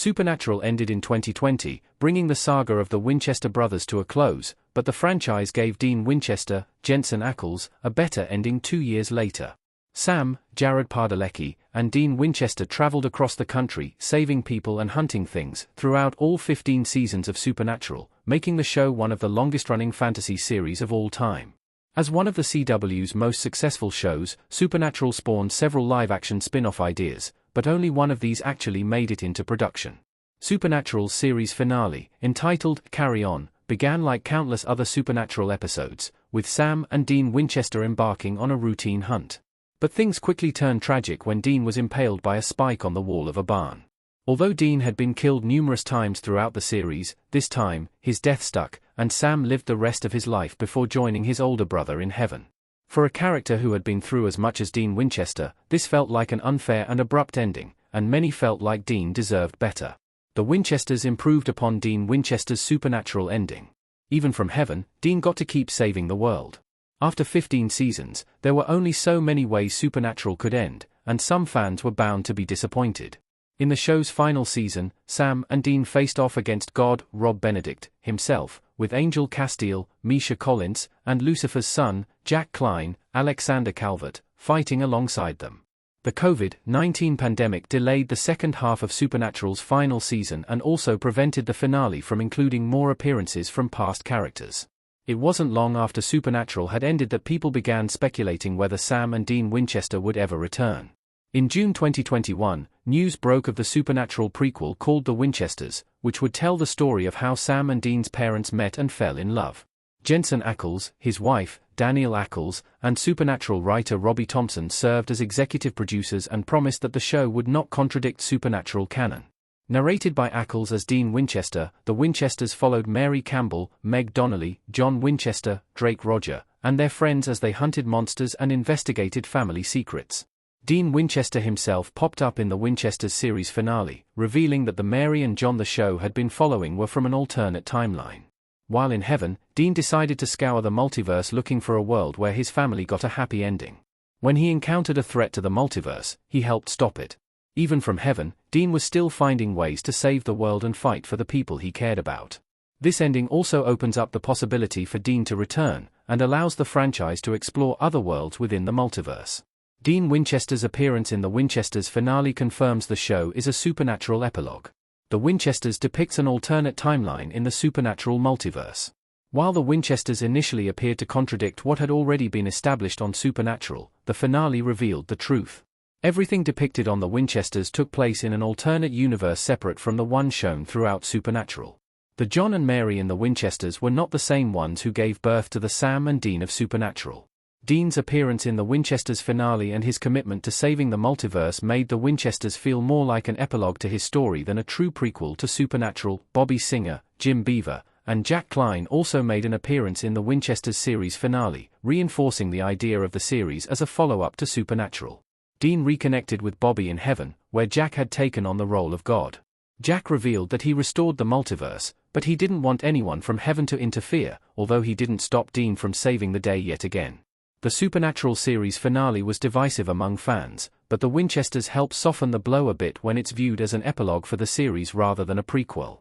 Supernatural ended in 2020, bringing the saga of the Winchester brothers to a close, but the franchise gave Dean Winchester, Jensen Ackles, a better ending 2 years later. Sam, Jared Padalecki, and Dean Winchester traveled across the country, saving people and hunting things, throughout all 15 seasons of Supernatural, making the show one of the longest-running fantasy series of all time. As one of the CW's most successful shows, Supernatural spawned several live-action spin-off ideas, but only one of these actually made it into production. Supernatural's series finale, entitled Carry On, began like countless other Supernatural episodes, with Sam and Dean Winchester embarking on a routine hunt. But things quickly turned tragic when Dean was impaled by a spike on the wall of a barn. Although Dean had been killed numerous times throughout the series, this time, his death stuck, and Sam lived the rest of his life before joining his older brother in heaven. For a character who had been through as much as Dean Winchester, this felt like an unfair and abrupt ending, and many felt like Dean deserved better. The Winchesters improved upon Dean Winchester's supernatural ending. Even from heaven, Dean got to keep saving the world. After 15 seasons, there were only so many ways Supernatural could end, and some fans were bound to be disappointed. In the show's final season, Sam and Dean faced off against God, Rob Benedict, himself, with Angel Castile, Misha Collins, and Lucifer's son, Jack Klein, Alexander Calvert, fighting alongside them. The COVID-19 pandemic delayed the second half of Supernatural's final season and also prevented the finale from including more appearances from past characters. It wasn't long after Supernatural had ended that people began speculating whether Sam and Dean Winchester would ever return. In June 2021, news broke of the Supernatural prequel called The Winchesters, which would tell the story of how Sam and Dean's parents met and fell in love. Jensen Ackles, his wife, Danielle Ackles, and Supernatural writer Robbie Thompson served as executive producers and promised that the show would not contradict Supernatural canon. Narrated by Ackles as Dean Winchester, the Winchesters followed Mary Campbell, Meg Donnelly, John Winchester, Drake Roger, and their friends as they hunted monsters and investigated family secrets. Dean Winchester himself popped up in the Winchesters series finale, revealing that the Mary and John the show had been following were from an alternate timeline. While in heaven, Dean decided to scour the multiverse looking for a world where his family got a happy ending. When he encountered a threat to the multiverse, he helped stop it. Even from heaven, Dean was still finding ways to save the world and fight for the people he cared about. This ending also opens up the possibility for Dean to return, and allows the franchise to explore other worlds within the multiverse. Dean Winchester's appearance in the Winchesters finale confirms the show is a supernatural epilogue. The Winchesters depicts an alternate timeline in the supernatural multiverse. While the Winchesters initially appeared to contradict what had already been established on Supernatural, the finale revealed the truth. Everything depicted on the Winchesters took place in an alternate universe separate from the one shown throughout Supernatural. The John and Mary in the Winchesters were not the same ones who gave birth to the Sam and Dean of Supernatural. Dean's appearance in the Winchesters finale and his commitment to saving the multiverse made the Winchesters feel more like an epilogue to his story than a true prequel to Supernatural. Bobby Singer, Jim Beaver, and Jack Klein also made an appearance in the Winchesters series finale, reinforcing the idea of the series as a follow-up to Supernatural. Dean reconnected with Bobby in heaven, where Jack had taken on the role of God. Jack revealed that he restored the multiverse, but he didn't want anyone from heaven to interfere, although he didn't stop Dean from saving the day yet again. The Supernatural series finale was divisive among fans, but the Winchesters helped soften the blow a bit when it's viewed as an epilogue for the series rather than a prequel.